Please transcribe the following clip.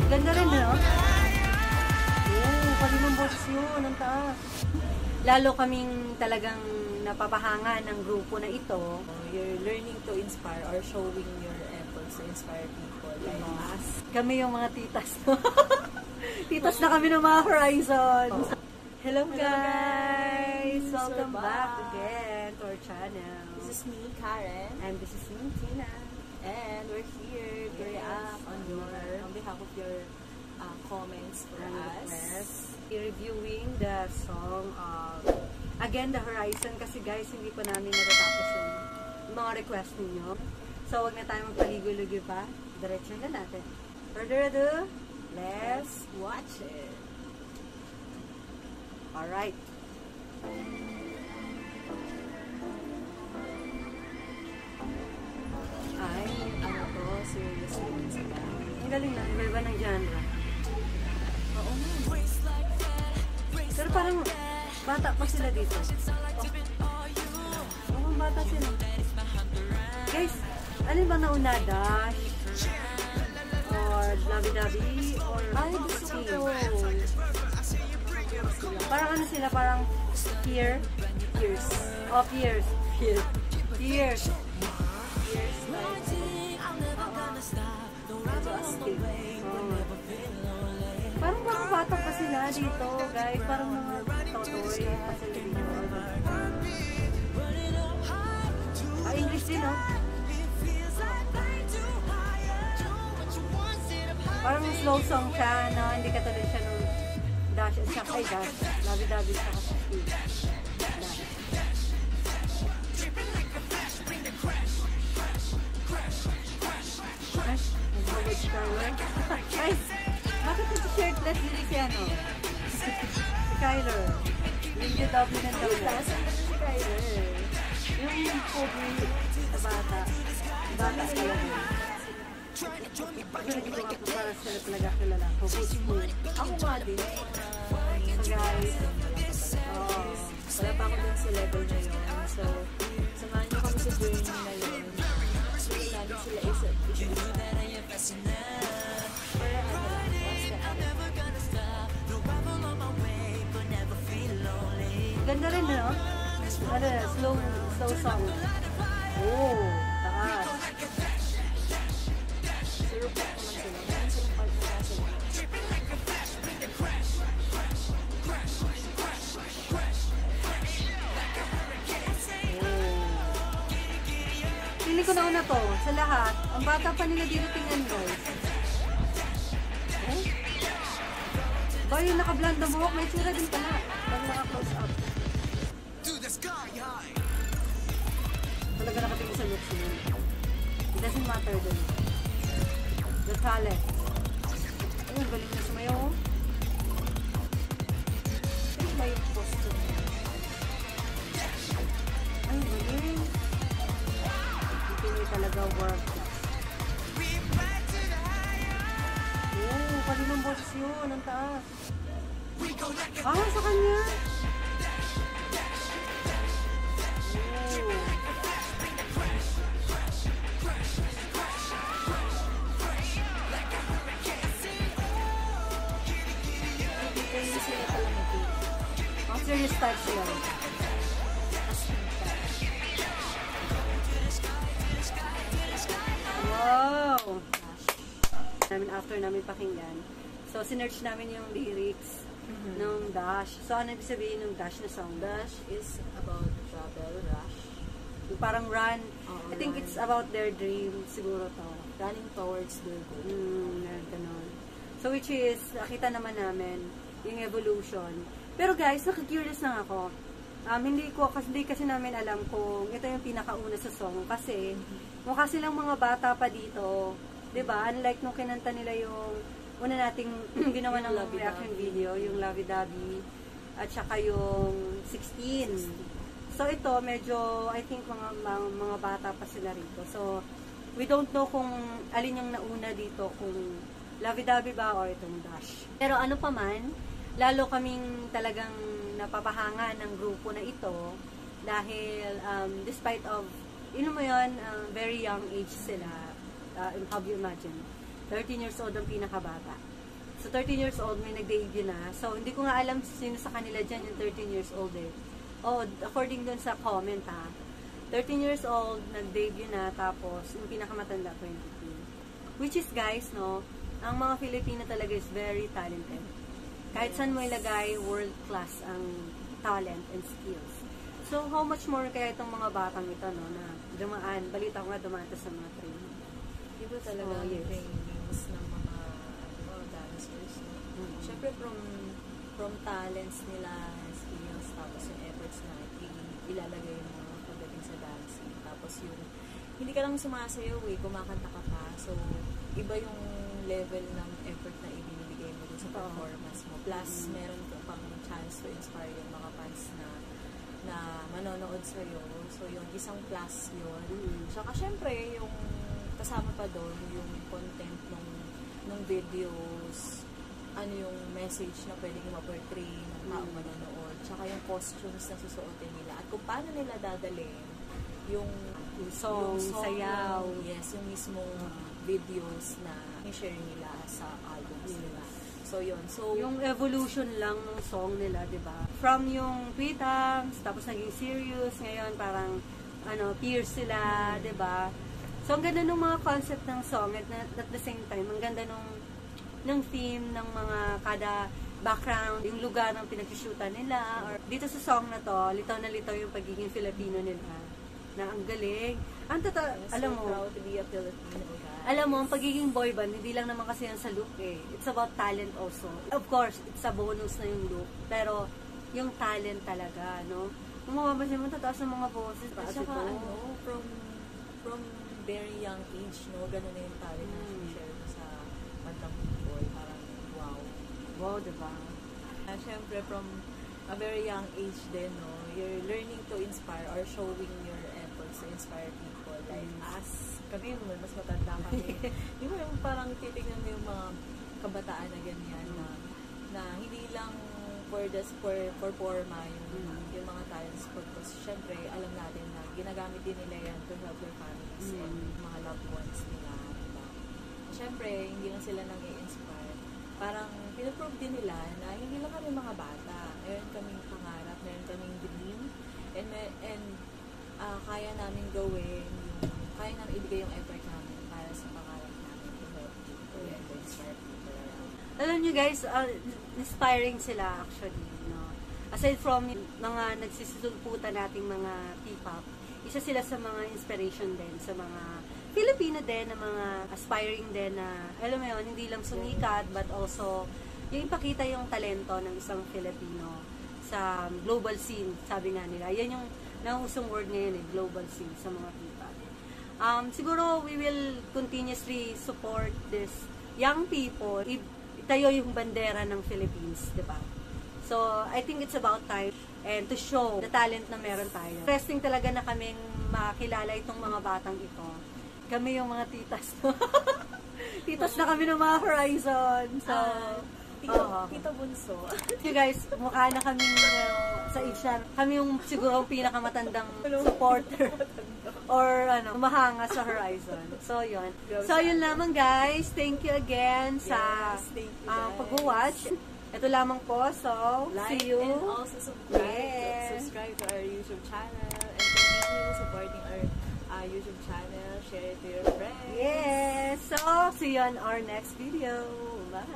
Ganda rin, no? Oo, kaninang boses yun, ang taas. Lalo kaming talagang napapahanga ng grupo na ito. You're learning to inspire or showing your efforts to inspire people. Yes. Kami yung mga titas, no? Titas na kami ng mga Horizon. Hello guys! Welcome back again to our channel. This is me, Karen. And this is me, Tina. And we're here to react on behalf of your comments for us. Reviewing the song of again, The Horizon. Kasi guys, hindi pa namin natatapos yung mga request ninyo. So, wag na tayo magpaligoy-ligoy pa. Diretso na natin. Further ado, let's watch it. Alright. Ay, ano to? Serious yun sila. Ang galing na. Iba-iba ng genre. Oo nga. Pero parang bata pa sila dito. Oh, bata sila. Guys, alin ba nauna? Dash? Or Lovey-Dovey? Or Ay, gusto ko. Parang ano sila? Parang Here? Years. Oh, Years. Here. Years. Years like medyo astig. Parang mga bata pa sila dito, guys. Parang mga totoy pa sila dito. English din, no? Parang slow song siya, no? Hindi katulad siya nung Dash at saka ay Dash. Lovey-Dovey sa kapatid. Dash. Ay, nag-mabot si Kyler. Guys, bakit nag-shirtless din si ano? Si Kyler. Yung Lovey ng Dowler. Si Kyler. Yung pogi na bata. Bata sila din. Actually, dito nga po para sila talaga kilala. Ako nga din. Guys. Wala pa ako din sa level na yun. So, samahan nyo kami sa journey na yun. Lalo sila isa. Para Ganda rin, no? Ano, slow song. Oh, taas. Syrup naman sila. Meron silang part na sila. Pili ko na una to. Sa lahat, ang bata pa nila dito tingnan, guys. Eh? Ba, yung naka-blond na buhok, may tsura din pala. Pag naka-close up. Talaga nakatingin sa looks yun. It doesn't matter din. The talent. Ayun, galing na sumayaw. Ano ba yung costume? Ay, galing. Hindi talaga work. Oo, kaninang boses yun. Ang taas. Ah, sa kanya. Hindi sila pala mag-game. Ang serious type sila. Wow! After namin pakinggan. So, sinerch namin yung lyrics ng Dash. So, ano ibig sabihin ng Dash na song? Dash is about travel, rush. Yung parang run. I think run. it's about their dream siguro to. Running towards their goal. Ganon. So, which is, nakita naman namin yung evolution. Pero guys, nakakurious lang ako. Hindi kasi namin alam kung ito yung pinakauna sa song. Kasi, mukha silang mga bata pa dito. 'Di ba? Unlike nung kinanta nila yung una nating ginawa ng reaction video, yung Lovey-Dovey, at saka yung 16. So, ito, medyo, I think, mga bata pa sila rito. So, we don't know kung alin yung nauna dito, kung Lovey-Dovey ba o itong Dash. Pero ano pa man, lalo kaming talagang napapahanga ng grupo na ito dahil despite of, yun mo yun, very young age sila. How do you imagine? 13 years old ang pinakabata. So, 13 years old, may nag-debut na. So, hindi ko nga alam sino sa kanila dyan yung 13 years old eh. Oh, according dun sa comment ha. 13 years old, nag-debut na, tapos yung pinakamatanda, 22. Which is, guys, no, ang mga Filipino talaga is very talented. Kahit saan mo ilagay, world-class ang talent and skills. So, how much more kaya itong mga batang ito, no, na dumaan, balita ko nga dumaan sa mga training. Iba talaga ang trainings ng mga dancers. Siyempre, from talents nila, skills, tapos yung efforts na ilalagay mo pagdating sa dancing. Tapos yung, hindi ka lang sumasayaw kumakanta ka pa. So, iba yung level ng effort na ibinibigay mo dun sa performance mo. Plus, meron ka pang chance to inspire yung mga fans na manonood sa'yo. So, yung isang plus yun. Saka, syempre, yung kasama pa doon, yung content ng videos, ano yung message na pwedeng ma-portray ng taong manonood. Tsaka yung costumes na susuotin nila. At kung paano nila dadalhin yung song, sayaw. Yes, yung mismong videos na i-share nila sa albums nila. So, yun. So, yung evolution lang ng song nila, di ba? From yung rhythms, tapos naging serious, ngayon parang, peers sila, di ba? So, ang ganda ng mga concept ng song at the same time, ang ganda ng theme ng mga kada background, yung lugar ng pinag-shootan nila. Or dito sa song na to, litaw na litaw yung pagiging Filipino nila. Na ang galing. Ang alam mo, proud to be a Filipino, guys. Alam mo, ang pagiging boy band, hindi lang naman kasi yan sa look eh. It's about talent also. Of course, it's a bonus na yung look. Pero, yung talent talaga, no? Kung mababasin mo, tataas ng mga boses. At saka, from very young age, no? Ganun na yung talent na share mo sa bandang football. Parang, wow. Wow, diba? Siyempre, from a very young age din, no? You're learning to inspire or showing your efforts to inspire people. Like us, kami mas matanda kami. Di ba yung parang titignan mo yung mga kabataan na ganyan na hindi lang for forma yung mga talents ko. Kasi syempre, alam natin na ginagamit din nila yan to help their families and mga loved ones nila. Diba? Syempre, hindi lang sila nang i-inspire. Parang pinaprove din nila na hindi lang kami mga bata. Meron kaming pangarap, meron kaming dream, and kaya namin gawin kaya namin ibigay yung effort namin para sa pangarap namin to help people and to inspire people around. Alam nyo guys, inspiring sila actually, no? Aside from mga nagsisulputan nating mga P-pop, isa sila sa mga inspiration din, sa mga Filipino din, na mga aspiring din na, alam mo yun, hindi lang sumikat, but also, yung ipakita yung talento ng isang Filipino sa global scene, sabi nga nila. Yan yung nangusong word ngayon global scene sa mga P-pop. Siguro we will continuously support this young people. Itayo yung bandera ng Philippines, di ba? So, I think it's about time and to show the talent na meron tayo. Interesting talaga na kaming makilala itong mga batang ito. Kami yung mga titas. Titas na kami ng mga Horizon. So, Tito Bunso. You guys, mukha na kami sa Ishan. Kami yung siguro pinakamatandang supporter or mahanga sa Horizon. So, yun. So, yun lamang guys. Thank you again sa pag-watch. Ito lamang po. So, like see you. And also subscribe to our YouTube channel and continue supporting our YouTube channel. Share it to your friends. Yes. So, see you on our next video. Bye.